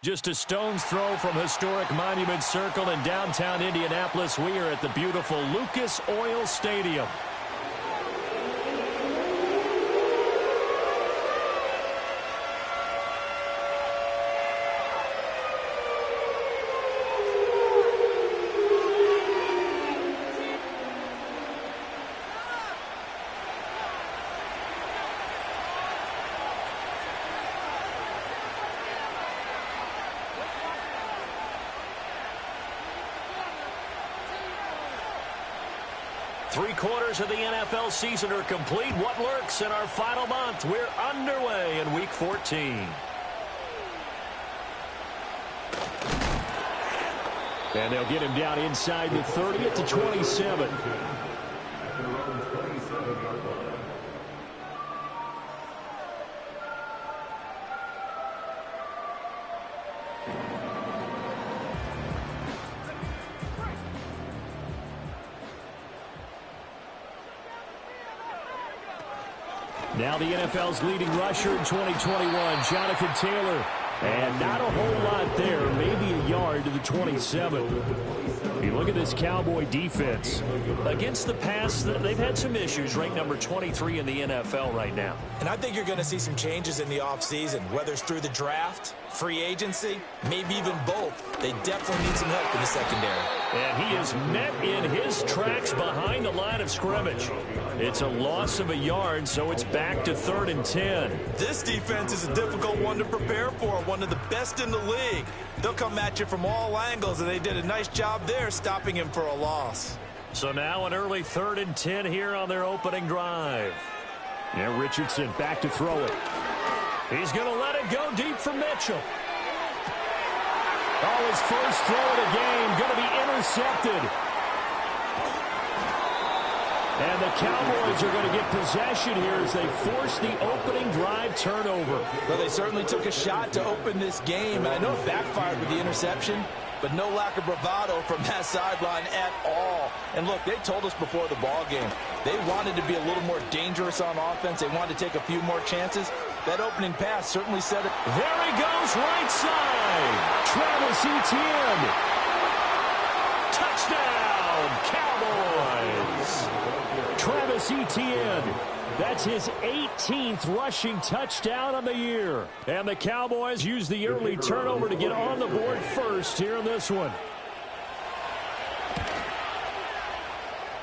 Just a stone's throw from historic Monument Circle in downtown Indianapolis. We are at the beautiful Lucas Oil Stadium. Three-quarters of the NFL season are complete. What lurks in our final month? We're underway in Week 14. And they'll get him down inside the 30 at the 27. Now the NFL's leading rusher in 2021, Jonathan Taylor. And not a whole lot there, maybe a yard to the 27. You look at this Cowboy defense. Against the pass, they've had some issues, ranked number 23 in the NFL right now. And I think you're going to see some changes in the offseason, whether it's through the draft, free agency, maybe even both. They definitely need some help in the secondary. And he is met in his tracks behind the line of scrimmage. It's a loss of a yard, so it's back to 3rd and 10. This defense is a difficult one to prepare for, one of the best in the league. They'll come at you from all angles, and they did a nice job there stopping him for a loss. So now an early 3rd and 10 here on their opening drive. Yeah, Richardson back to throw it. He's going to let it go deep for Mitchell. Oh, his first throw of the game going to be intercepted. And the Cowboys are going to get possession here as they force the opening drive turnover. Well, they certainly took a shot to open this game. And I know it backfired with the interception, but no lack of bravado from that sideline at all. And look, they told us before the ball game, they wanted to be a little more dangerous on offense. They wanted to take a few more chances. That opening pass certainly said it. There he goes, right side. Travis Etienne. Touchdown, Cowboys. Travis Etienne. That's his 18th rushing touchdown on the year. And the Cowboys use the early turnover to get on the board first here in this one.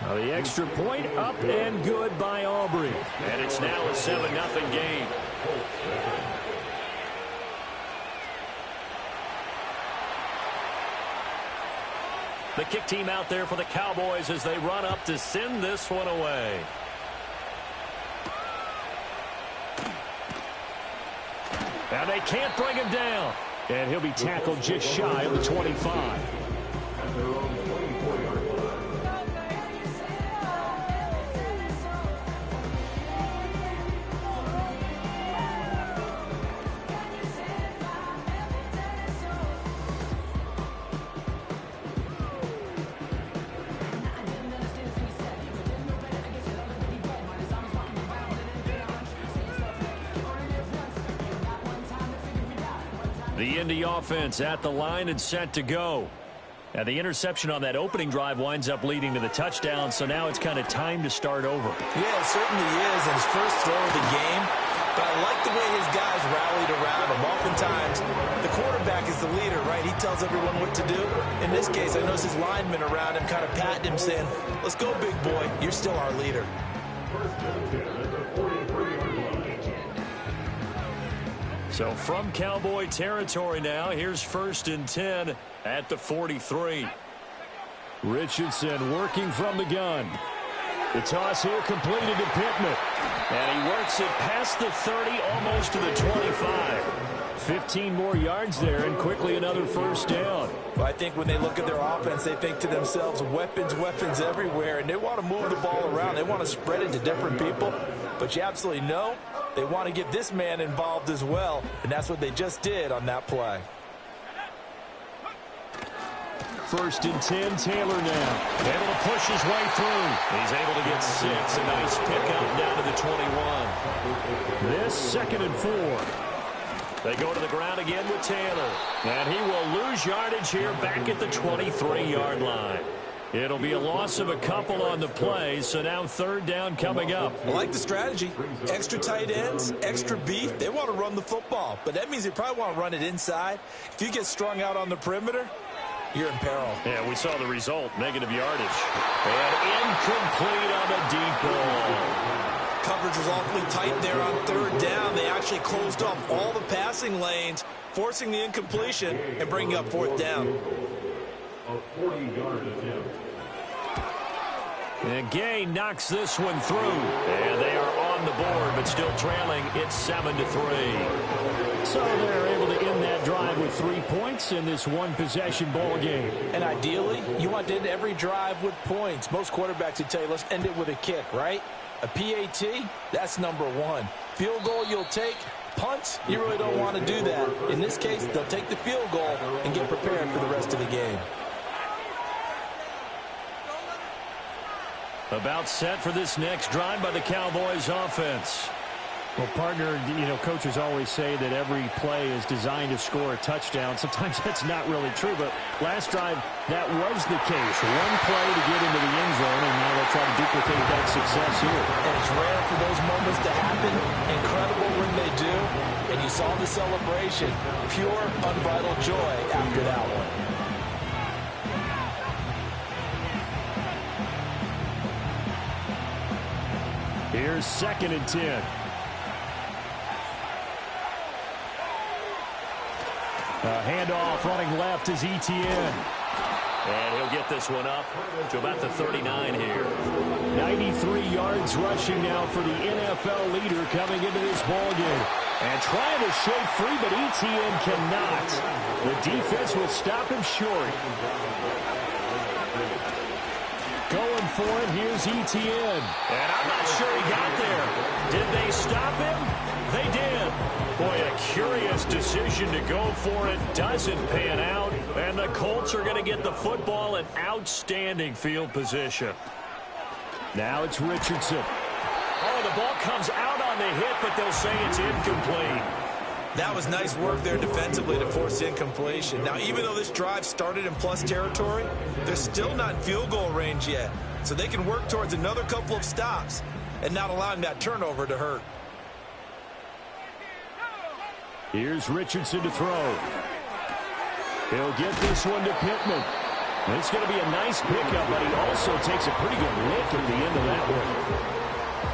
Now the extra point up and good by Aubrey. And it's now a 7-0 game. The kick team out there for the Cowboys as they run up to send this one away. And they can't bring him down. And he'll be tackled just shy of the 25. The Indy offense at the line and set to go. And the interception on that opening drive winds up leading to the touchdown, so now it's kind of time to start over. Yeah, it certainly is, and his first throw of the game. But I like the way his guys rallied around him. Oftentimes, the quarterback is the leader, right? He tells everyone what to do. In this case, I noticed his linemen around him kind of patting him, saying, "Let's go, big boy. You're still our leader." So from Cowboy territory now, here's 1st and 10 at the 43. Richardson working from the gun. The toss here completed to Pittman. And he works it past the 30, almost to the 25. 15 more yards there, and quickly another first down. Well, I think when they look at their offense, they think to themselves, weapons, weapons everywhere, and they want to move the ball around. They want to spread it to different people, but you absolutely know they want to get this man involved as well, and that's what they just did on that play. 1st and 10, Taylor now. Able to push his way through. He's able to get 6. A nice pickup down to the 21. This 2nd and 4. They go to the ground again with Taylor. And he will lose yardage here back at the 23-yard line. It'll be a loss of a couple on the play, so now third down coming up. I like the strategy. Extra tight ends, extra beef. They want to run the football, but that means they probably want to run it inside. If you get strung out on the perimeter, you're in peril. Yeah, we saw the result, negative yardage. And incomplete on the deep ball. Coverage was awfully tight there on third down. They actually closed off all the passing lanes, forcing the incompletion and bringing up fourth down. A 40-yard attempt. And Gay knocks this one through. And they are on the board, but still trailing. It's 7-3. So they're able to end that drive with 3 points in this one-possession ball game. And ideally, you want to end every drive with points. Most quarterbacks would tell you, let's end it with a kick, right? A PAT, that's number one. Field goal you'll take. Punts, you really don't want to do that. In this case, they'll take the field goal and get prepared for the rest of the game. About set for this next drive by the Cowboys offense. Well, partner, coaches always say that every play is designed to score a touchdown. Sometimes that's not really true, but last drive, that was the case. One play to get into the end zone, and now they'll try to duplicate that success here. And it's rare for those moments to happen. Incredible when they do. And you saw the celebration. Pure, unbridled joy after that one. Here's 2nd and 10. A handoff running left is Etienne. And he'll get this one up to about the 39 here. 93 yards rushing now for the NFL leader coming into this ball game. And trying to shake free, but Etienne cannot. The defense will stop him short. Going for it, here's Etienne. And I'm not sure he got there. Did they stop him? They did. Boy, a curious decision to go for it. Doesn't pan out. And the Colts are going to get the football in outstanding field position. Now it's Richardson. Oh, the ball comes out on the hit, but they'll say it's incomplete. That was nice work there defensively to force incompletion. Now, even though this drive started in plus territory, they're still not in field goal range yet. So they can work towards another couple of stops and not allowing that turnover to hurt. Here's Richardson to throw. He'll get this one to Pittman. And it's going to be a nice pickup, but he also takes a pretty good lick at the end of that one.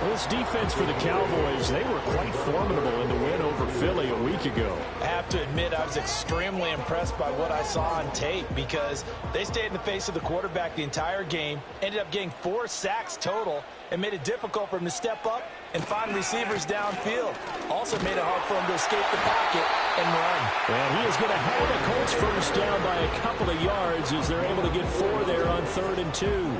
Well, this defense for the Cowboys, they were quite formidable in the win over Philly a week ago. I have to admit, I was extremely impressed by what I saw on tape because they stayed in the face of the quarterback the entire game, ended up getting 4 sacks total, and made it difficult for him to step up and find receivers downfield. Also made it hard for him to escape the pocket and run. And he is going to have the Colts first down by a couple of yards as they're able to get 4 there on 3rd and 2.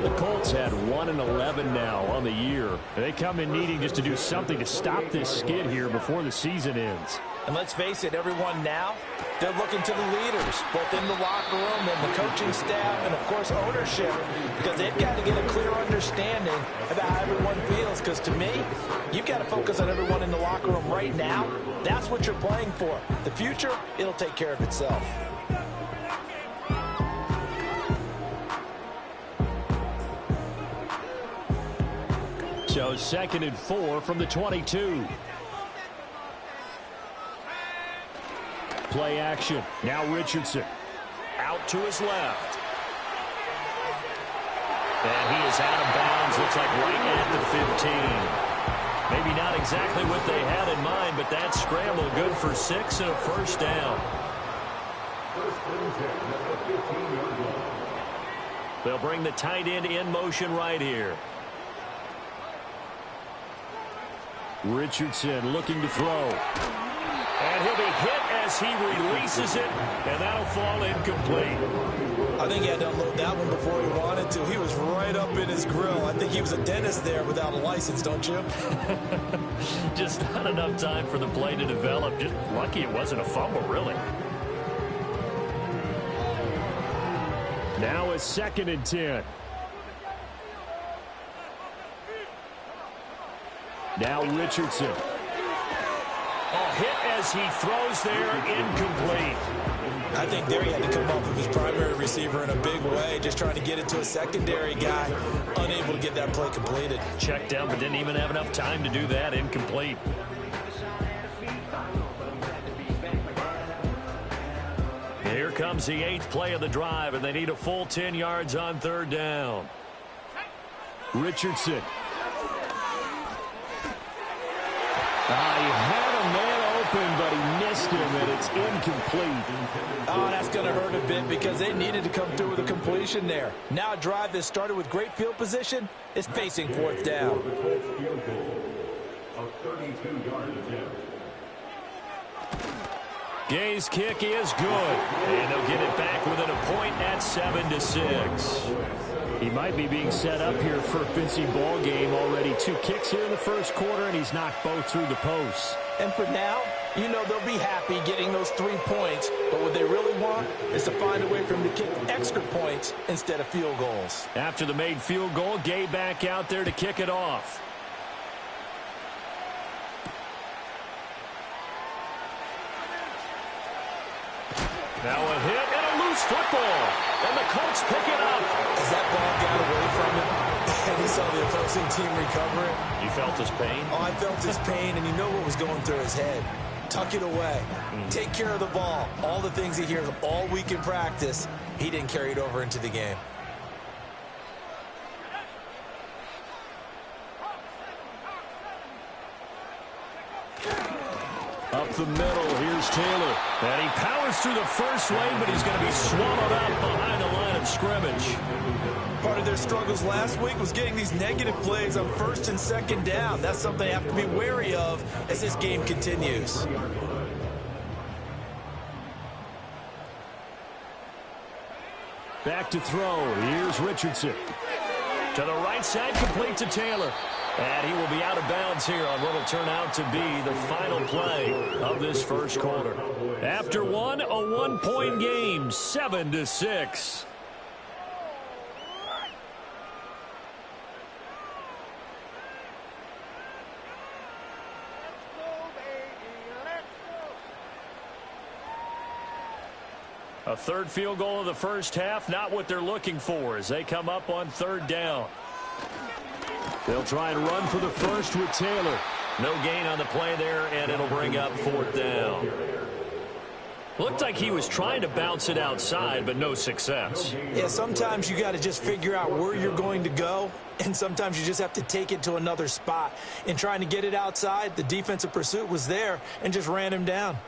The Colts had 1-11 now on the year. They come in needing just to do something to stop this skid here before the season ends. And let's face it, everyone now, they're looking to the leaders, both in the locker room and the coaching staff and, of course, ownership, because they've got to get a clear understanding about how everyone feels. Because to me, you've got to focus on everyone in the locker room right now. That's what you're playing for. The future, it'll take care of itself. So 2nd and 4 from the 22. Play action. Now Richardson. Out to his left. And he is out of bounds. Looks like right at the 15. Maybe not exactly what they had in mind, but that scramble good for 6 and a first down. They'll bring the tight end in motion right here. Richardson looking to throw. And he'll be hit as he releases it, and that'll fall incomplete. I think he had to unload that one before he wanted to. He was right up in his grill. I think he was a dentist there without a license, don't you? Just not enough time for the play to develop. Just lucky it wasn't a fumble, really. Now a 2nd and 10. Now Richardson. A hit as he throws there, incomplete. I think there he had to come up with his primary receiver in a big way, just trying to get it to a secondary guy, unable to get that play completed. Checked down, but didn't even have enough time to do that. Incomplete. Here comes the 8th play of the drive, and they need a full 10 yards on 3rd down. Richardson. He had a man open, but he missed him, and it's incomplete. Oh, that's going to hurt a bit because they needed to come through with a completion there. Now a drive that started with great field position is facing 4th down. Gay's kick is good, and they'll get it back within a point at 7-6. He might be being set up here for a busy ball game. Already 2 kicks here in the first quarter, and he's knocked both through the posts. And for now, you know they'll be happy getting those 3 points, but what they really want is to find a way for him to kick extra points instead of field goals. After the made field goal, Gay back out there to kick it off. Now a hit and a loose football. And the Colts pick it up. As that ball got away from him, and he saw the opposing team recover it. You felt his pain? Oh, I felt his pain, and you know what was going through his head. Tuck it away. Take care of the ball. All the things he hears all week in practice, he didn't carry it over into the game. Up the middle, here's Taylor. And he powers through the first lane, but he's going to be swallowed up behind the line of scrimmage. Part of their struggles last week was getting these negative plays on 1st and 2nd down. That's something they have to be wary of as this game continues. Back to throw. Here's Richardson. To the right side, complete to Taylor. And he will be out of bounds here on what will turn out to be the final play of this first quarter. After one, a 1-point game, 7-6. A 3rd field goal of the first half, not what they're looking for as they come up on 3rd down. They'll try and run for the first with Taylor. No gain on the play there, and it'll bring up 4th down. Looked like he was trying to bounce it outside, but no success. Yeah, sometimes you got to just figure out where you're going to go, and sometimes you just have to take it to another spot. In trying to get it outside, the defensive pursuit was there and just ran him down.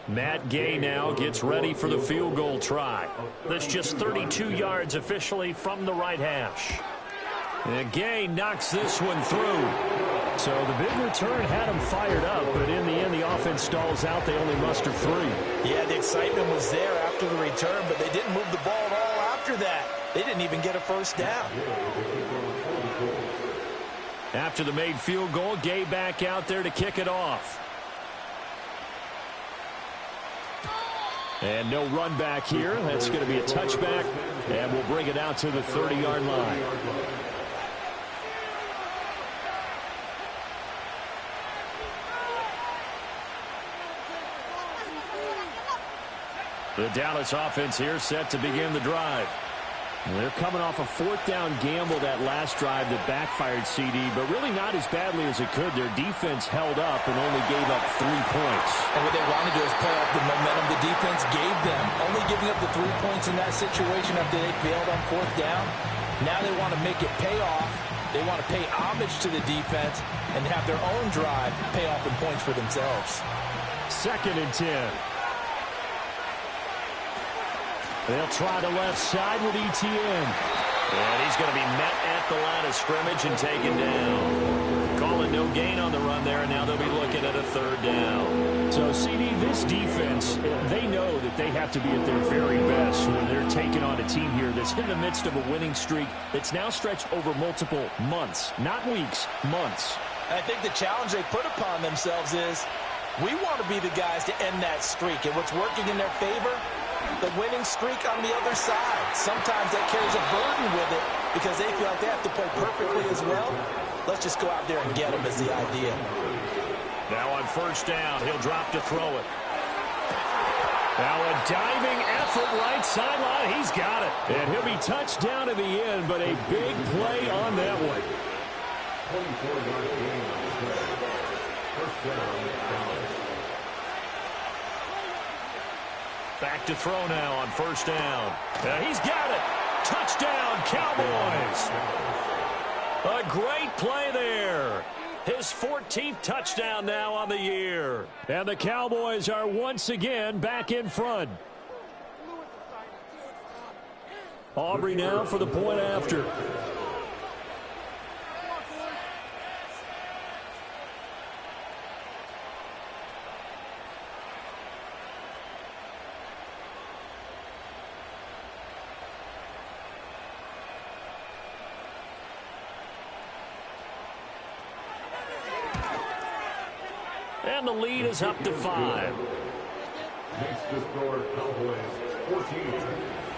Matt Gay now gets ready for the field goal try. That's just 32 yards officially from the right hash. And Gay knocks this one through. So the big return had him fired up, but in the end the offense stalls out. They only muster 3. Yeah, the excitement was there after the return, but they didn't move the ball at all after that. They didn't even get a first down. After the made field goal, Gay back out there to kick it off. And no run back here. That's going to be a touchback, and we'll bring it out to the 30-yard line. The Dallas offense here set to begin the drive. They're coming off a 4th down gamble that last drive that backfired CD, but really not as badly as it could. Their defense held up and only gave up 3 points. And what they wanted to do is play off the momentum the defense gave them. Only giving up the 3 points in that situation after they failed on 4th down. Now they want to make it pay off. They want to pay homage to the defense and have their own drive pay off in points for themselves. 2nd and 10. They'll try the left side with Etienne. And he's going to be met at the line of scrimmage and taken down. Calling no gain on the run there, and now they'll be looking at a 3rd down. So, CD, this defense, they know that they have to be at their very best when they're taking on a team here that's in the midst of a winning streak that's now stretched over multiple months. Not weeks, months. And I think the challenge they put upon themselves is we want to be the guys to end that streak. And what's working in their favor the winning streak on the other side. Sometimes that carries a burden with it because they feel like they have to play perfectly as well. Let's just go out there and get them is the idea. Now on first down, he'll drop to throw it. Now a diving effort right sideline. He's got it. And he'll be touched down in the end, but a big play on that one. 24-yard gain on the play. First down, Dallas. Back to throw now on first down. He's got it. Touchdown, Cowboys. A great play there. His 14th touchdown now on the year. And the Cowboys are once again back in front. Aubrey now for the point after. And the lead is up to 5. Makes the score Cowboys 14.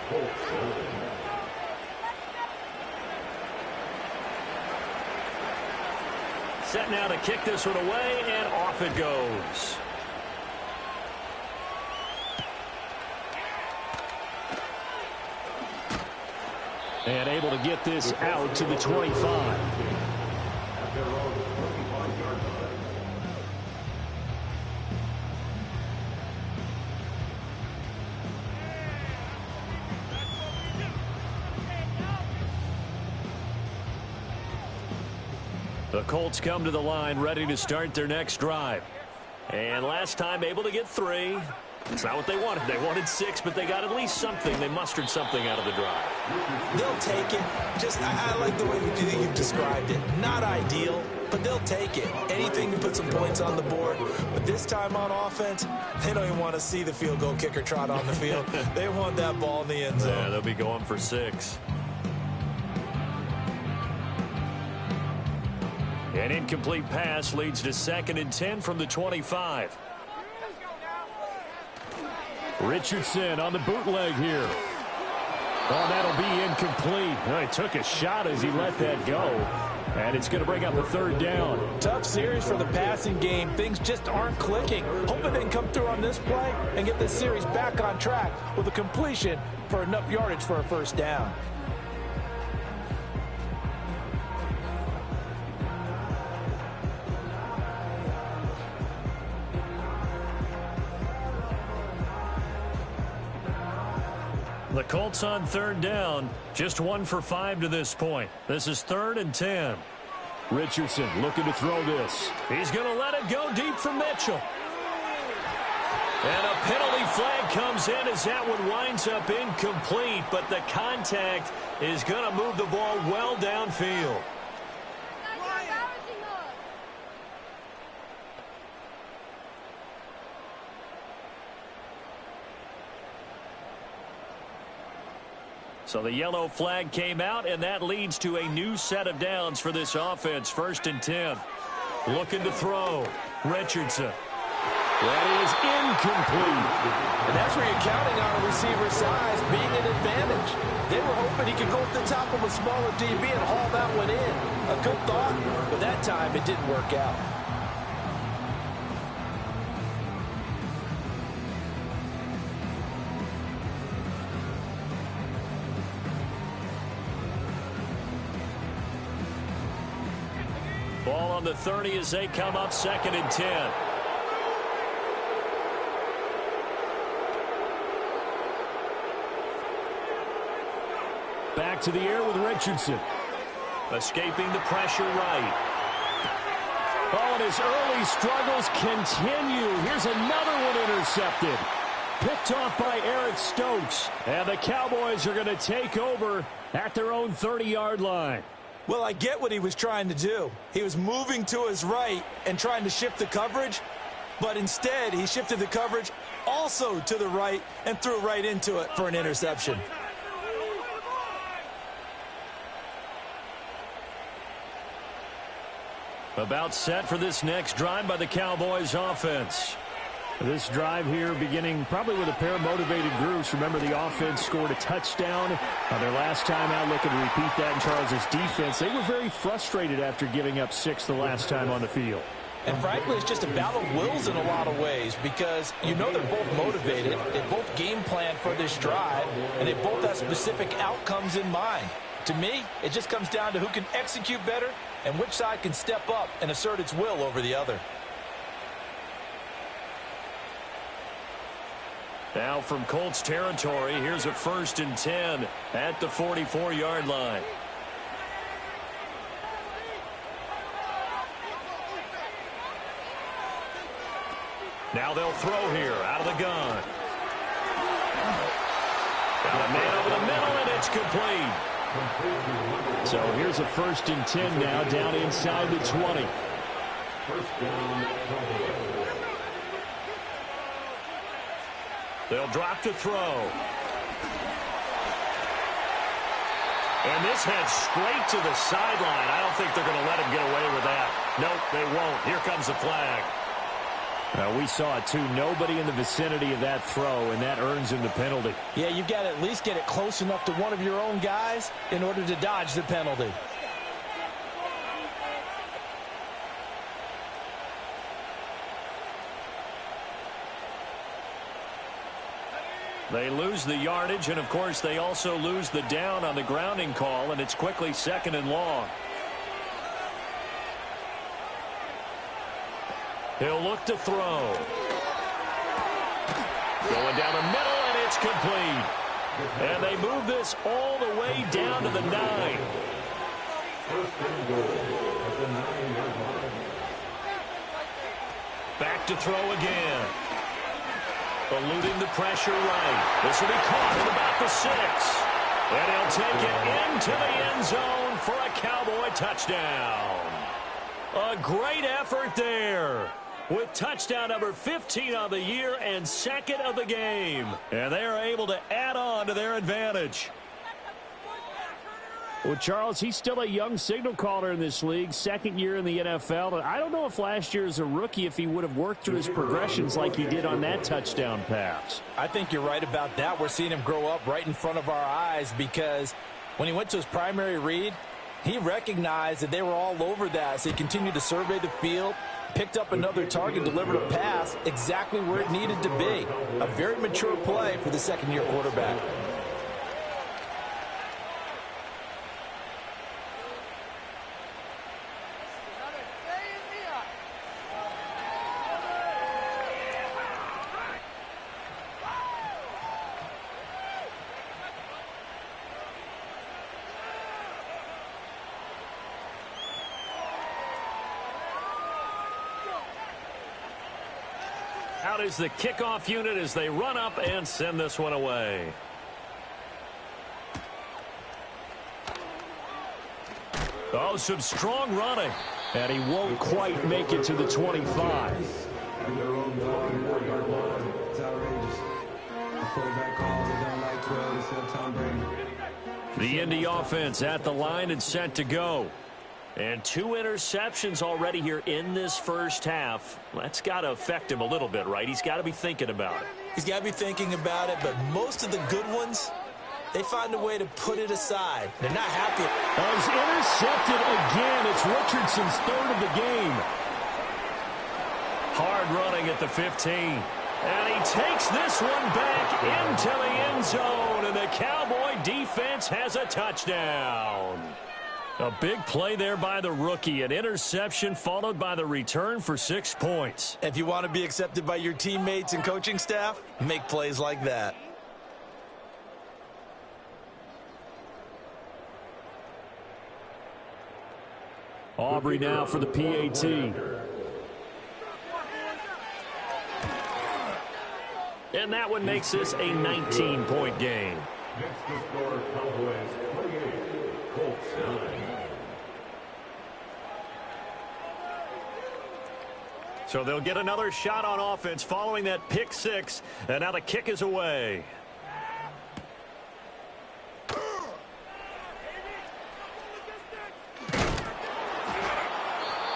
Colts 7. Set now to kick this one away, and off it goes. And able to get this out to the 25. At their own 25-yard line. The Colts come to the line ready to start their next drive. And last time able to get 3. It's not what they wanted. They wanted 6, but they got at least something. They mustered something out of the drive. They'll take it. I like the way you've described it. Not ideal, but they'll take it. Anything to put some points on the board. But this time on offense, they don't even want to see the field goal kicker trot on the field. They want that ball in the end zone. Yeah, they'll be going for 6. An incomplete pass leads to 2nd and 10 from the 25. Richardson on the bootleg here. Oh, that'll be incomplete. Oh, he took a shot as he let that go. And it's going to bring up a 3rd down. Tough series for the passing game. Things just aren't clicking. Hoping they can come through on this play and get this series back on track with a completion for enough yardage for a 1st down. The Colts on 3rd down. Just 1 for 5 to this point. This is 3rd and 10. Richardson looking to throw this. He's going to let it go deep for Mitchell. And a penalty flag comes in as that one winds up incomplete, but the contact is going to move the ball well downfield. So the yellow flag came out, and that leads to a new set of downs for this offense. 1st and 10. Looking to throw. Richardson. That is incomplete. And that's where you're counting on a receiver's size being an advantage. They were hoping he could go at the top of a smaller DB and haul that one in. A good thought, but that time it didn't work out. Ball on the 30 as they come up 2nd and 10. Back to the air with Richardson. Escaping the pressure right. Oh, and his early struggles continue. Here's another one intercepted. Picked off by Eric Stokes. And the Cowboys are going to take over at their own 30-yard line. Well, I get what he was trying to do. He was moving to his right and trying to shift the coverage, but instead he shifted the coverage also to the right and threw right into it for an interception. About set for this next drive by the Cowboys offense. This drive here beginning probably with a pair of motivated groups. Remember, the offense scored a touchdown their last time out. Looking to repeat that in Charles' defense. They were very frustrated after giving up 6 the last time on the field. And frankly, it's just a battle of wills in a lot of ways because you know they're both motivated. They both game plan for this drive, and they both have specific outcomes in mind. To me, it just comes down to who can execute better and which side can step up and assert its will over the other. Now from Colts territory, here's a 1st and 10 at the 44-yard line. Now they'll throw here out of the gun. Got a man over the middle, and it's complete. So here's a 1st and 10 now down inside the 20. First down. They'll drop to throw. And this heads straight to the sideline. I don't think they're going to let him get away with that. Nope, they won't. Here comes the flag. We saw it, too. Nobody in the vicinity of that throw, and that earns him the penalty. Yeah, you've got to at least get it close enough to one of your own guys in order to dodge the penalty. They lose the yardage, and, of course, they also lose the down on the grounding call, and it's quickly 2nd and long. He'll look to throw. Going down the middle, and it's complete. And they move this all the way down to the 9. First and goal at the 9-yard line. Back to throw again. Eluding the pressure right. This will be caught at about the 6. And he'll take it into the end zone for a Cowboy touchdown. A great effort there, with touchdown number 15 on the year and 2nd of the game. And they are able to add on to their advantage. Well, Charles, he's still a young signal caller in this league, 2nd year in the NFL. I don't know if last year as a rookie if he would have worked through his progressions like he did on that touchdown pass. I think you're right about that. We're seeing him grow up right in front of our eyes because when he went to his primary read, he recognized that they were all over that. So he continued to survey the field, picked up another target, delivered a pass exactly where it needed to be. A very mature play for the 2nd-year quarterback. Out is the kickoff unit as they run up and send this one away. Oh, some strong running. And he won't quite make it to the 25. And their own 4-yard line. It's outrageous. The quarterback calls it down like 12 instead of Tom Brady. The Indy offense at the line and set to go. And 2 interceptions already here in this first half. That's got to affect him a little bit, right? He's got to be thinking about it. He's got to be thinking about it, but most of the good ones, they find a way to put it aside. They're not happy. As intercepted again, it's Richardson's 3rd of the game. Hard running at the 15. And he takes this one back into the end zone, and the Cowboy defense has a touchdown. A big play there by the rookie. An interception followed by the return for 6 points. If you want to be accepted by your teammates and coaching staff, make plays like that. Aubrey now for the PAT. And that one makes this a 19-point game. Next to score, Cowboys 28, Colts 9. So they'll get another shot on offense following that pick 6. And now the kick is away.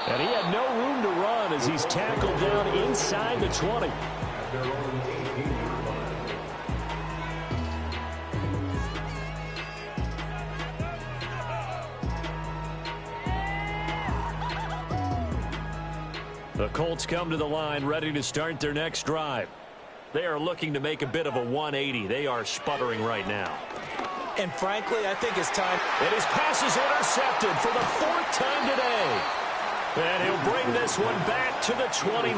And he had no room to run as he's tackled down inside the 20. at their own 18-yard line. The Colts come to the line ready to start their next drive. They are looking to make a bit of a 180. They are sputtering right now. And frankly, I think it's time. And his pass is intercepted for the 4th time today. And he'll bring this one back to the 29.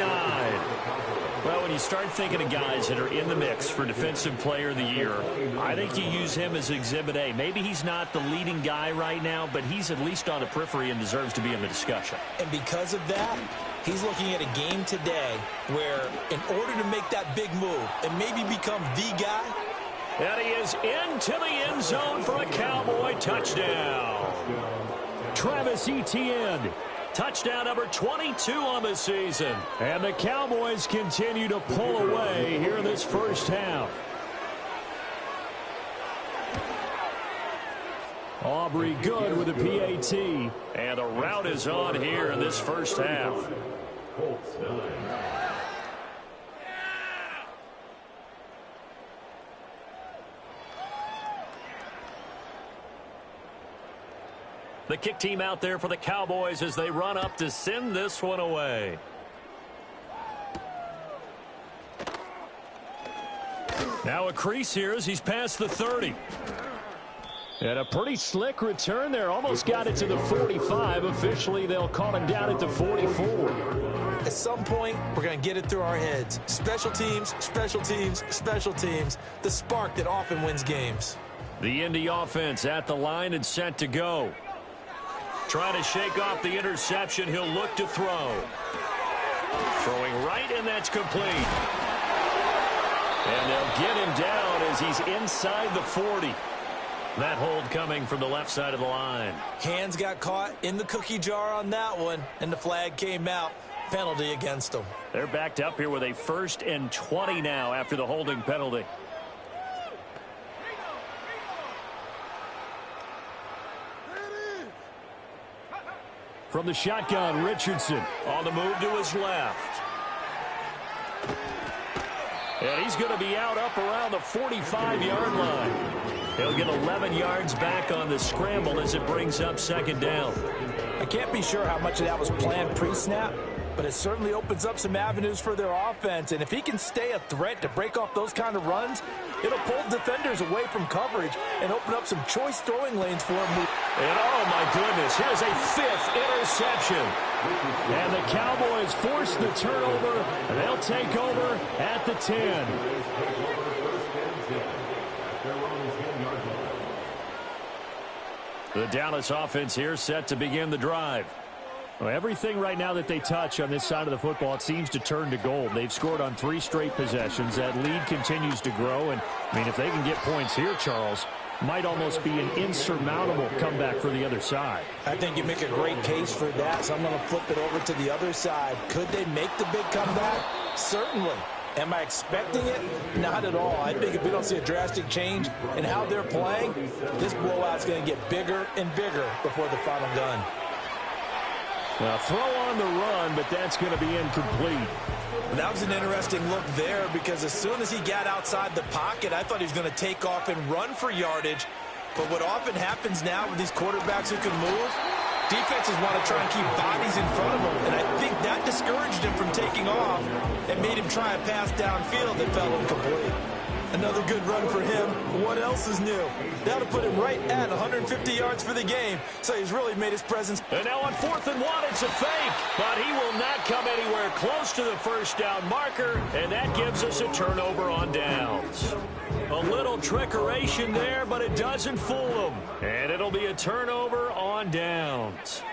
Well, when you start thinking of guys that are in the mix for Defensive Player of the Year, I think you use him as Exhibit A. Maybe he's not the leading guy right now, but he's at least on the periphery and deserves to be in the discussion. And because of that, he's looking at a game today where in order to make that big move and maybe become the guy. And he is into the end zone for a Cowboy touchdown. Travis Etienne. Touchdown number 22 on the season. And the Cowboys continue to pull away here in this first half. Aubrey Good with a PAT. And the route is on here in this first half. Colts 9. The kick team out there for the Cowboys as they run up to send this one away. Now a crease here as he's past the 30. And a pretty slick return there. Almost got it to the 45. Officially, they'll call him down at the 44. At some point, we're going to get it through our heads. Special teams, special teams, special teams. The spark that often wins games. The Indy offense at the line and set to go. Trying to shake off the interception. He'll look to throw. Throwing right, and that's complete. And they'll get him down as he's inside the 40. That hold coming from the left side of the line. Hands got caught in the cookie jar on that one, and the flag came out. Penalty against them. They're backed up here with a 1st and 20 now after the holding penalty. From the shotgun, Richardson on the move to his left. And he's going to be out up around the 45-yard line. He'll get 11 yards back on the scramble as it brings up 2nd down. I can't be sure how much of that was planned pre-snap, but it certainly opens up some avenues for their offense. And if he can stay a threat to break off those kind of runs, it'll pull defenders away from coverage and open up some choice throwing lanes for him. And oh my goodness, here's a 5th interception. And the Cowboys force the turnover. They'll take over at the 10. The Dallas offense here set to begin the drive. Well, everything right now that they touch on this side of the football, it seems to turn to gold. They've scored on 3 straight possessions. That lead continues to grow. And, I mean, if they can get points here, Charles, might almost be an insurmountable comeback for the other side. I think you make a great case for that, so I'm going to flip it over to the other side. Could they make the big comeback? Certainly. Am I expecting it? Not at all. I think if we don't see a drastic change in how they're playing, this blowout's going to get bigger and bigger before the final gun. Well, throw on the run, but that's going to be incomplete. That was an interesting look there because as soon as he got outside the pocket, I thought he was going to take off and run for yardage. But what often happens now with these quarterbacks who can move, defenses want to try and keep bodies in front of them. And I think that discouraged him from taking off and made him try a pass downfield that fell incomplete. Another good run for him. What else is new? That'll put him right at 150 yards for the game. So he's really made his presence. And now on 4th and 1, it's a fake. But he will not come anywhere close to the first down marker. And that gives us a turnover on downs. A little trickeration there, but it doesn't fool him. And it'll be a turnover on downs.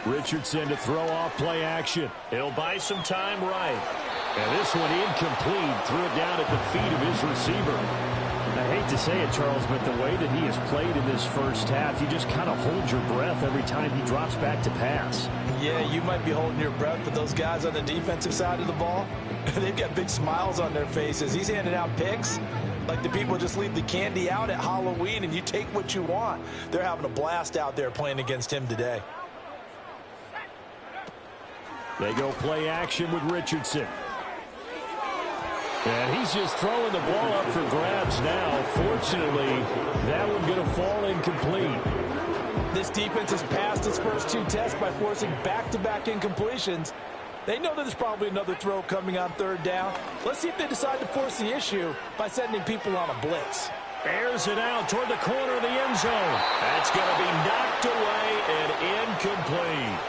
Richardson to throw off play action. He'll buy some time right. And this one incomplete. Threw it down at the feet of his receiver. I hate to say it, Charles, but the way that he has played in this first half, you just kind of hold your breath every time he drops back to pass. Yeah, you might be holding your breath, but those guys on the defensive side of the ball, they've got big smiles on their faces. He's handing out picks like the people just leave the candy out at Halloween and you take what you want. They're having a blast out there playing against him today. They go play action with Richardson. And he's just throwing the ball up for grabs now. Fortunately, that one going to fall incomplete. This defense has passed its first 2 tests by forcing back-to-back incompletions. They know that there's probably another throw coming on 3rd down. Let's see if they decide to force the issue by sending people on a blitz. Airs it out toward the corner of the end zone. That's going to be knocked away and incomplete.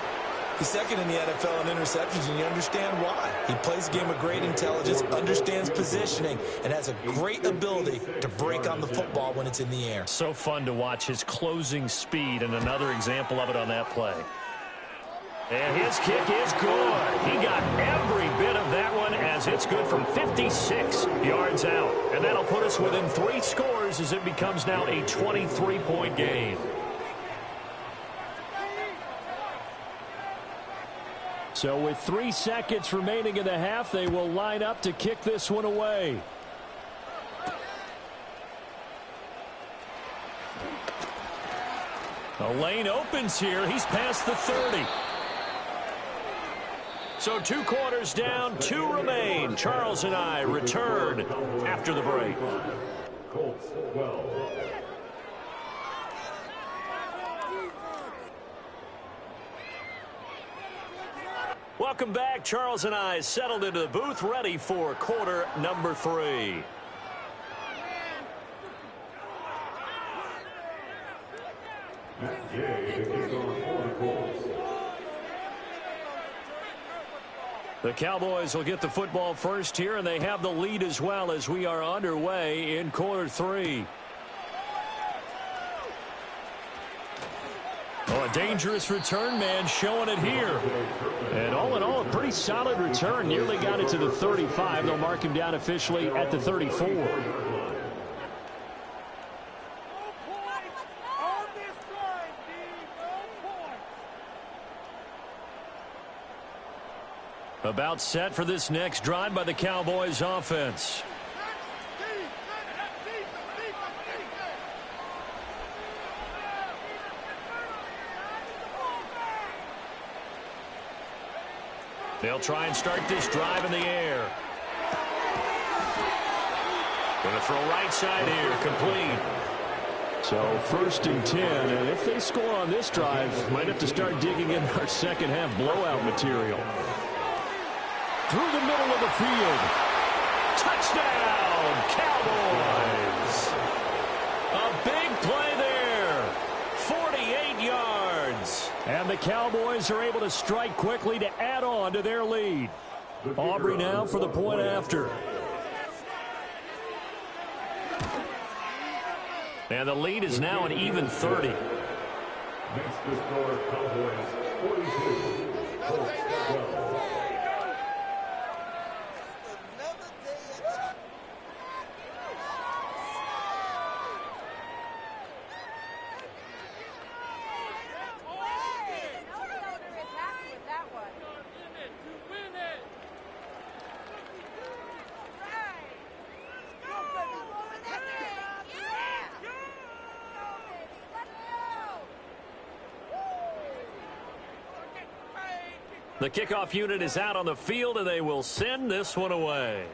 He's second in the NFL in interceptions, and you understand why. He plays a game of great intelligence, understands positioning, and has a great ability to break on the football when it's in the air. So fun to watch his closing speed, and another example of it on that play. And his kick is good. He got every bit of that one as it's good from 56 yards out. And that'll put us within 3 scores as it becomes now a 23-point game. So with 3 seconds remaining in the half, they will line up to kick this one away. The lane opens here. He's past the 30. So 2 quarters down, 2 remain. Charles and I return after the break. Colts 12. Welcome back. Charles and I settled into the booth, ready for quarter number 3. Matt Gay, the kicker for the Colts. The Cowboys will get the football first here, and they have the lead as well as we are underway in quarter 3. Oh, a dangerous return man showing it here. And all in all, a pretty solid return. Nearly got it to the 35. They'll mark him down officially at the 34. About set for this next drive by the Cowboys offense. They'll try and start this drive in the air. Going to throw right side here, complete. So 1st and 10, and if they score on this drive, might have to start digging in our second half blowout material. Through the middle of the field. Touchdown, Cowboys. A big play there. 48 yards. And the Cowboys are able to strike quickly to add on to their lead. Aubrey now for the point after. And the lead is now an even 30. Next to score, Cowboys 42. Colts 12. The kickoff unit is out on the field, and they will send this one away.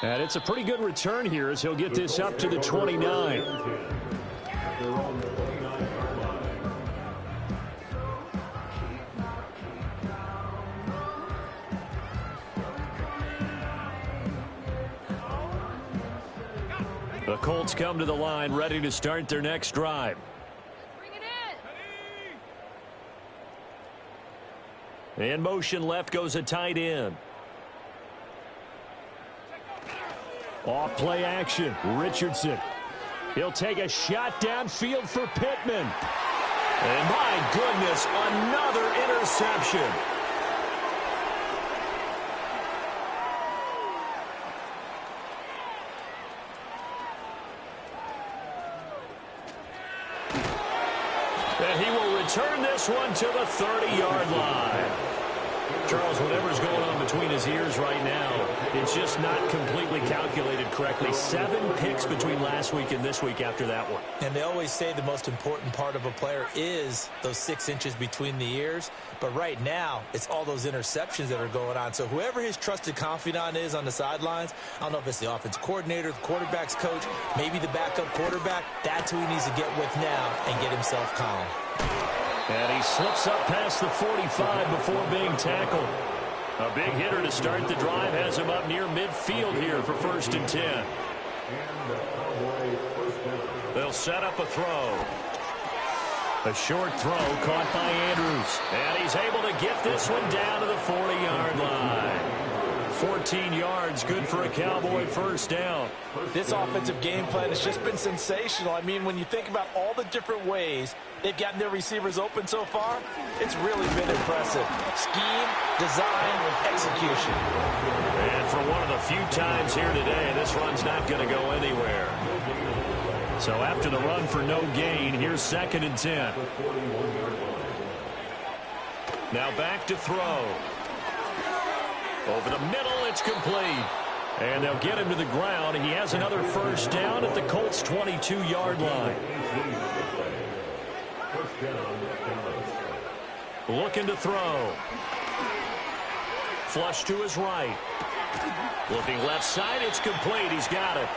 And it's a pretty good return here as he'll get this up to the 29. The Colts come to the line, ready to start their next drive. Bring it In motion left goes a tight end. Off play action. Richardson. He'll take a shot downfield for Pittman. And my goodness, another interception. And he will return this one to the 30-yard line. Charles, whatever's going on between his ears right now, it's just not completely calculated correctly. 7 picks between last week and this week after that one. And they always say the most important part of a player is those 6 inches between the ears. But right now, it's all those interceptions that are going on. So whoever his trusted confidant is on the sidelines, I don't know if it's the offense coordinator, the quarterback's coach, maybe the backup quarterback, that's who he needs to get with now and get himself calm. And he slips up past the 45 before being tackled. A big hitter to start the drive has him up near midfield here for 1st and 10. They'll set up a throw. A short throw caught by Andrews. And he's able to get this one down to the 40-yard line. 14 yards, good for a Cowboy first down. This offensive game plan has just been sensational. I mean, when you think about all the different ways they've gotten their receivers open so far, it's really been impressive. Scheme, design, execution. And for one of the few times here today, this run's not going to go anywhere. So after the run for no gain, here's 2nd and 10. Now back to throw. Over the middle, it's complete. And they'll get him to the ground. He has another first down at the Colts' 22-yard line. Looking to throw. Flush to his right. Looking left side, it's complete. He's got it.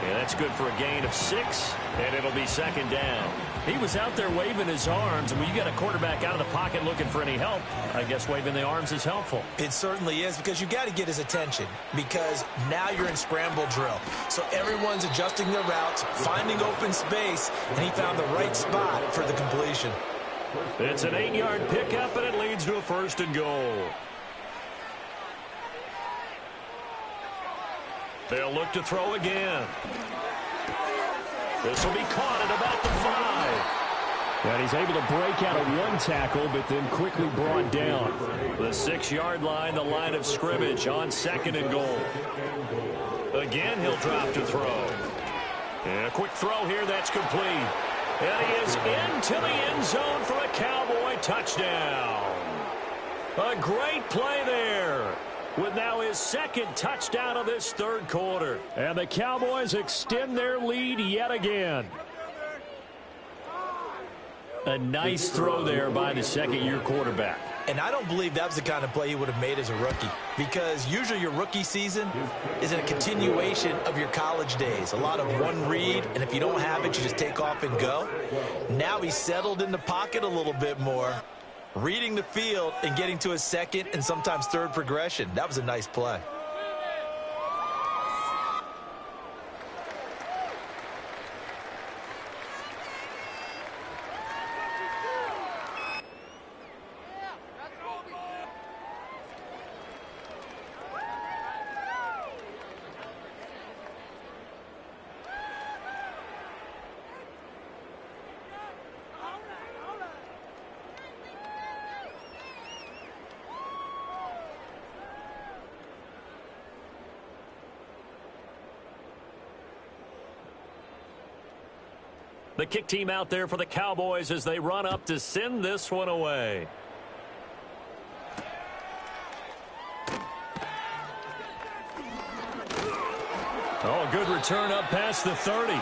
And that's good for a gain of 6, and it'll be 2nd down. He was out there waving his arms, and when you got a quarterback out of the pocket looking for any help, I guess waving the arms is helpful. It certainly is, because you got to get his attention, because now you're in scramble drill. So everyone's adjusting their routes, finding open space, and he found the right spot for the completion. It's an 8-yard pickup, and it leads to a 1st and goal. They'll look to throw again. This will be caught at about the 5. And he's able to break out of 1 tackle, but then quickly brought down. The 6-yard line, the line of scrimmage on 2nd and goal. Again, he'll drop to throw. And a quick throw here, that's complete. And he is into the end zone for a Cowboy touchdown. A great play there, with now his 2nd touchdown of this 3rd quarter. And the Cowboys extend their lead yet again. A nice throw there by the 2nd-year quarterback. And I don't believe that was the kind of play he would have made as a rookie, because usually your rookie season is a continuation of your college days. A lot of one read, and if you don't have it, you just take off and go. Now he's settled in the pocket a little bit more, reading the field and getting to his 2nd and sometimes 3rd progression. That was a nice play. The kick team out there for the Cowboys as they run up to send this one away. Oh, a good return up past the 30.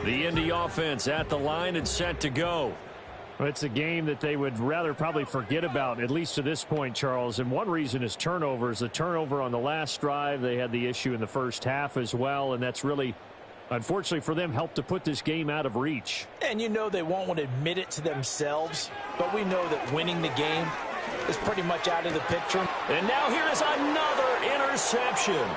The Indy offense at the line and set to go. Well, it's a game that they would rather probably forget about, at least to this point, Charles. And one reason is turnovers. The turnover on the last drive, they had the issue in the first half as well, and that's really, unfortunately for them, helped to put this game out of reach. And you know they won't want to admit it to themselves, but we know that winning the game is pretty much out of the picture. And now here is another interception.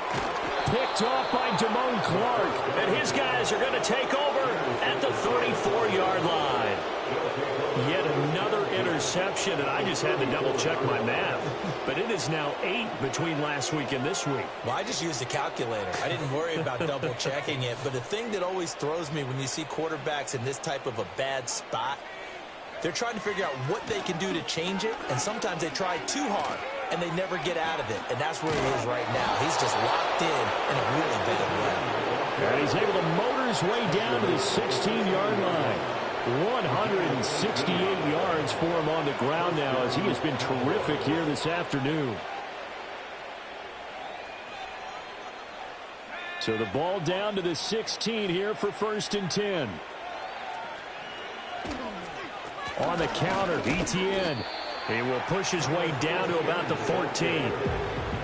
Picked off by Damone Clark. And his guys are going to take over at the 34-yard line. Yet another interception, and I just had to double-check my math. But it is now 8 between last week and this week. Well, I just used a calculator. I didn't worry about double-checking it. But the thing that always throws me when you see quarterbacks in this type of a bad spot, They're trying to figure out what they can do to change it, and sometimes they try too hard, and they never get out of it. And that's where he is right now. He's just locked in a really bad way. And he's able to motor his way down to the 16-yard line. 168 yards for him on the ground now, as he has been terrific here this afternoon. So the ball down to the 16 here for 1st and 10. On the counter, Etienne. He will push his way down to about the 14.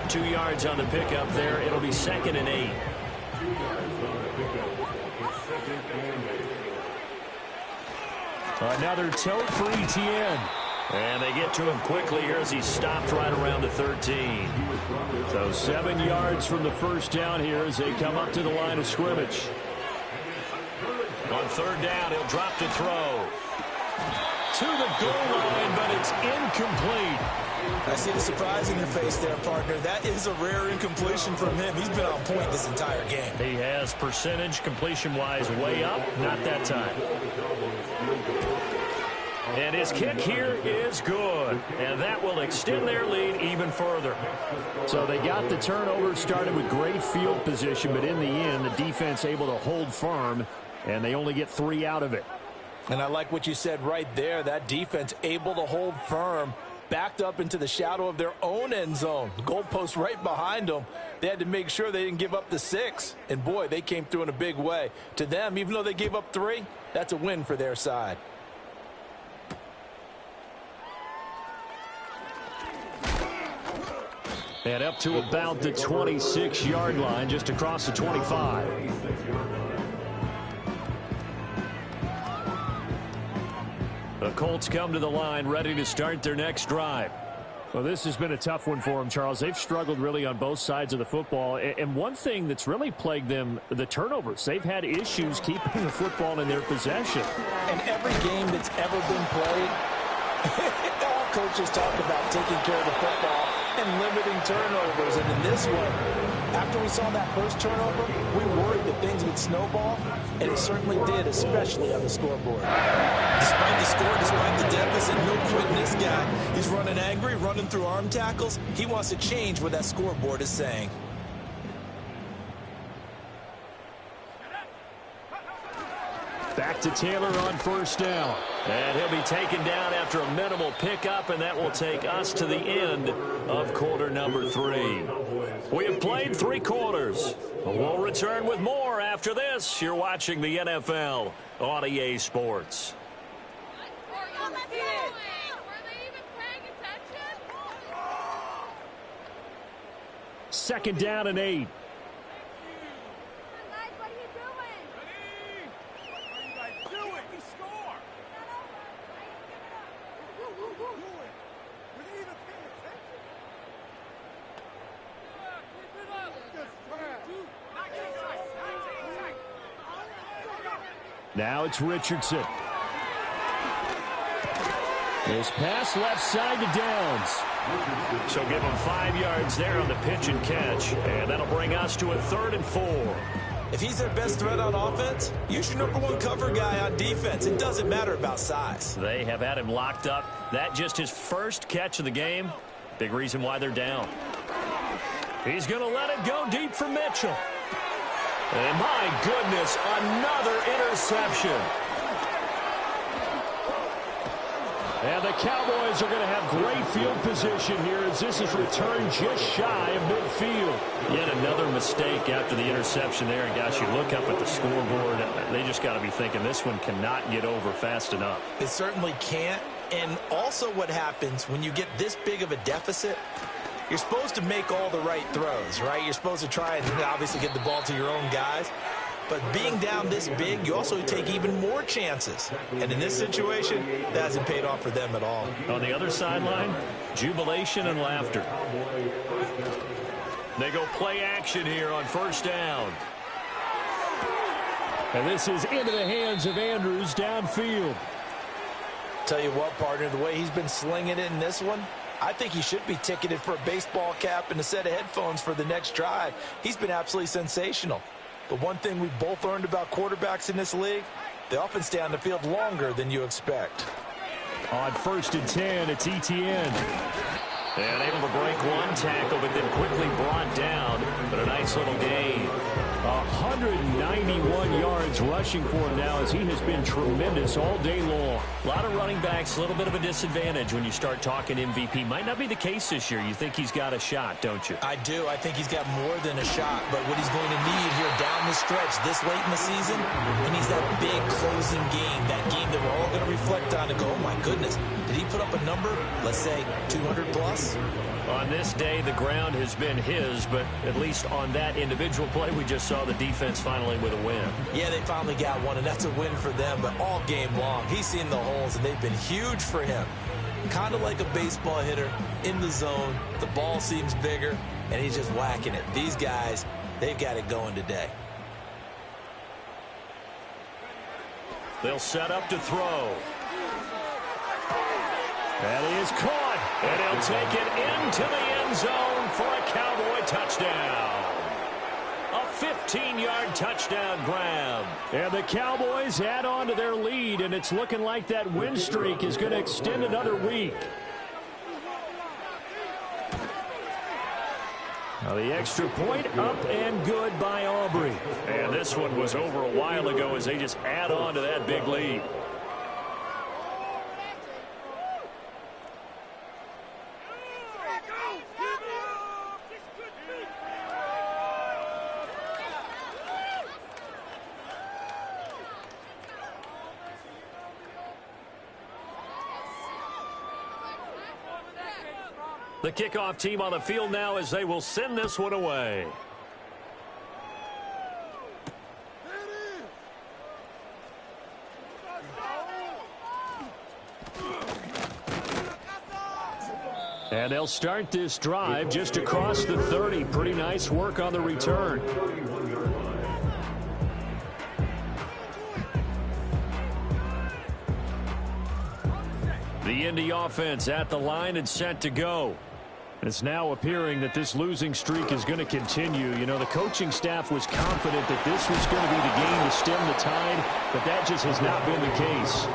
2 yards on the pickup there. It'll be 2nd and 8. Another tote for Etienne. And they get to him quickly here as he stopped right around the 13. So 7 yards from the first down here as they come up to the line of scrimmage. On 3rd down, he'll drop to throw. To the goal line, but it's incomplete. I see the surprise in your face there, partner. That is a rare incompletion from him. He's been on point this entire game. He has percentage completion-wise way up, not that time. And his kick here is good, and that will extend their lead even further. So they got the turnover started with great field position, but in the end, the defense able to hold firm, and they only get 3 out of it. And I like what you said right there. That defense able to hold firm, backed up into the shadow of their own end zone. The goalpost right behind them. They had to make sure they didn't give up the 6. And, boy, they came through in a big way. To them, even though they gave up 3, that's a win for their side. And up to about the 26-yard line, just across the 25. The Colts come to the line, ready to start their next drive. Well, this has been a tough one for them, Charles. They've struggled really on both sides of the football. And one thing that's really plagued them, the turnovers. They've had issues keeping the football in their possession. And every game that's ever been played, all coaches talk about taking care of the football and limiting turnovers. And in this one, after we saw that first turnover, we worried that things would snowball, and it certainly did, especially on the scoreboard. Despite the score, despite the deficit, no quitting this guy. He's running angry, running through arm tackles. He wants to change what that scoreboard is saying. Back to Taylor on 1st down. And he'll be taken down after a minimal pickup, and that will take us to the end of quarter number 3. We have played 3 quarters. We'll return with more after this. You're watching the NFL on EA Sports. Second down and 8. Now it's Richardson. His pass left side to Downs. So give him 5 yards there on the pitch and catch. And that'll bring us to a 3rd and 4. If he's their best threat on offense, use your #1 cover guy on defense. It doesn't matter about size. They have had him locked up. That just his first catch of the game. Big reason why they're down. He's going to let it go deep for Mitchell. And my goodness, another interception. And the Cowboys are going to have great field position here as this is returned just shy of midfield. Yet another mistake after the interception there. And gosh, you look up at the scoreboard, they just got to be thinking this one cannot get over fast enough. It certainly can't. And also what happens when you get this big of a deficit, you're supposed to make all the right throws, right? You're supposed to try and obviously get the ball to your own guys. But being down this big, you also take even more chances. And in this situation, that hasn't paid off for them at all. On the other sideline, jubilation and laughter. They go play action here on 1st down. And this is into the hands of Andrews downfield. Tell you what, partner, the way he's been slinging it in this one, I think he should be ticketed for a baseball cap and a set of headphones for the next drive. He's been absolutely sensational. But one thing we both learned about quarterbacks in this league, they often stay on the field longer than you expect. On 1st and 10, it's Etienne. And able to break one tackle, but then quickly brought down. But a nice little gain. 191 yards rushing for him now as he has been tremendous all day long. A lot of running backs, a little bit of a disadvantage when you start talking MVP. Might not be the case this year. You think he's got a shot, don't you? I do. I think he's got more than a shot. But what he's going to need here down the stretch this late in the season, he needs that big closing game, that game that we're all going to reflect on and go, oh, my goodness, did he put up a number, let's say 200 plus? On this day, the ground has been his, but at least on that individual play, we just saw the defense finally with a win. Yeah, they finally got one, and that's a win for them, but all game long, he's seen the holes, and they've been huge for him. Kind of like a baseball hitter in the zone. The ball seems bigger, and he's just whacking it. These guys, they've got it going today. They'll set up to throw. That is caught, and he'll take it into the end zone for a Cowboy touchdown. A 15-yard touchdown grab. And the Cowboys add on to their lead, and it's looking like that win streak is going to extend another week. Now the extra point up and good by Aubrey. And this one was over a while ago as they just add on to that big lead. The kickoff team on the field now as they will send this one away. And they'll start this drive just across the 30. Pretty nice work on the return. The Indy offense at the line and set to go. It's now appearing that this losing streak is going to continue. You know, the coaching staff was confident that this was going to be the game to stem the tide, but that just has not been the case.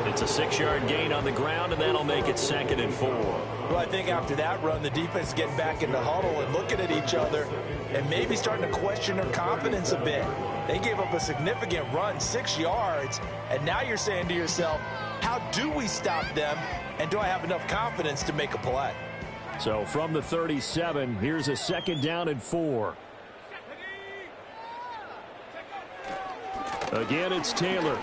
It's a 6-yard gain on the ground, and that'll make it 2nd and 4. Well, I think after that run, the defense is getting back in the huddle and looking at each other and maybe starting to question their confidence a bit. They gave up a significant run, 6 yards, and now you're saying to yourself, how do we stop them, and do I have enough confidence to make a play? So from the 37, here's a 2nd down and 4. Again, it's Taylor.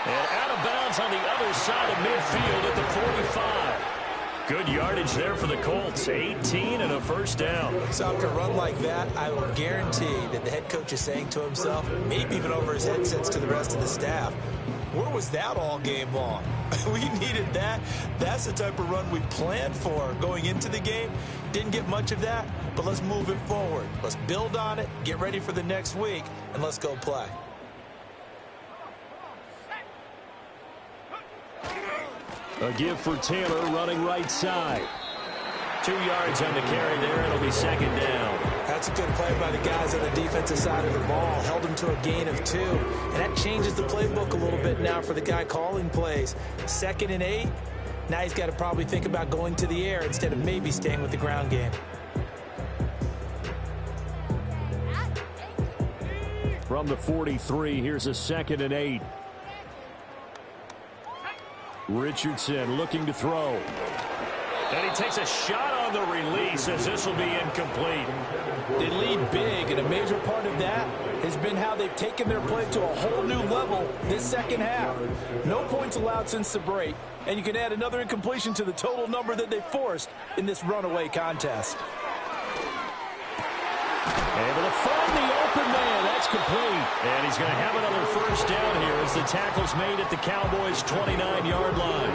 And out of bounds on the other side of midfield at the 45. Good yardage there for the Colts. 18 and a 1st down. So after a run like that, I will guarantee that the head coach is saying to himself, maybe even over his headsets to the rest of the staff, where was that all game long? We needed that. That's the type of run we planned for going into the game. Didn't get much of that, but let's move it forward. Let's build on it, get ready for the next week, and let's go play. A give for Taylor running right side. 2 yards on the carry there. It'll be 2nd down. That's a good play by the guys on the defensive side of the ball. Held him to a gain of 2. And that changes the playbook a little bit now for the guy calling plays. 2nd and 8. Now he's got to probably think about going to the air instead of maybe staying with the ground game. From the 43, here's a 2nd and 8. Richardson looking to throw. And he takes a shot on the release as this will be incomplete. They lead big, and a major part of that has been how they've taken their play to a whole new level this 2nd half. No points allowed since the break, and you can add another incompletion to the total number that they forced in this runaway contest. Able to find the open man. That's complete. And he's going to have another 1st down here as the tackle's made at the Cowboys' 29-yard line.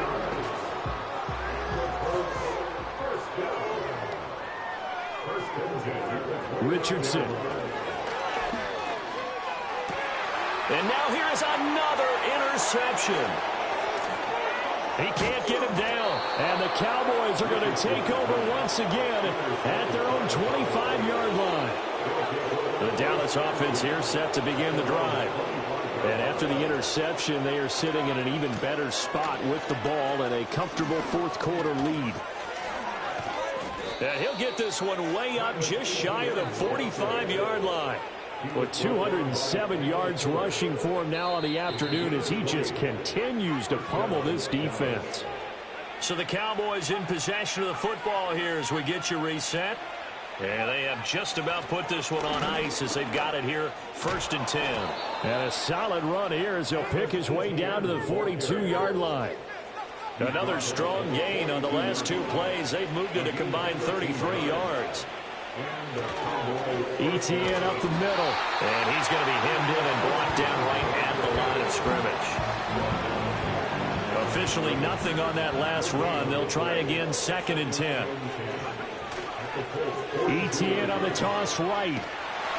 Richardson. And now here is another interception. He can't get him down. And the Cowboys are going to take over once again at their own 25-yard line. The Dallas offense here set to begin the drive. And after the interception, they are sitting in an even better spot with the ball and a comfortable fourth quarter lead. And he'll get this one way up just shy of the 45-yard line. With 207 yards rushing for him now on the afternoon as he just continues to pummel this defense. So the Cowboys in possession of the football here as we get you reset. And they have just about put this one on ice as they've got it here, 1st and 10. And a solid run here as he'll pick his way down to the 42-yard line. Another strong gain on the last 2 plays. They've moved it a combined 33 yards. ETN up the middle. And he's going to be hemmed in and blocked down right at the line of scrimmage. Officially nothing on that last run. They'll try again, 2nd and 10. ETN on the toss right.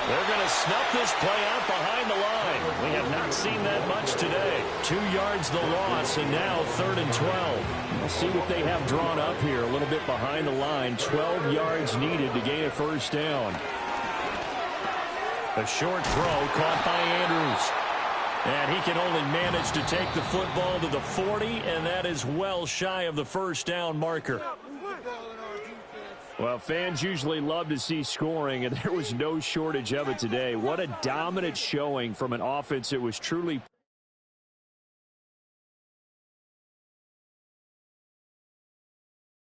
They're going to snuff this play out behind the line. We have not seen that much today. 2 yards the loss, and now 3rd and 12. We'll see what they have drawn up here. A little bit behind the line. 12 yards needed to gain a 1st down. A short throw caught by Andrews. And he can only manage to take the football to the 40, and that is well shy of the 1st down marker. Well, fans usually love to see scoring, and there was no shortage of it today. What a dominant showing from an offense that was truly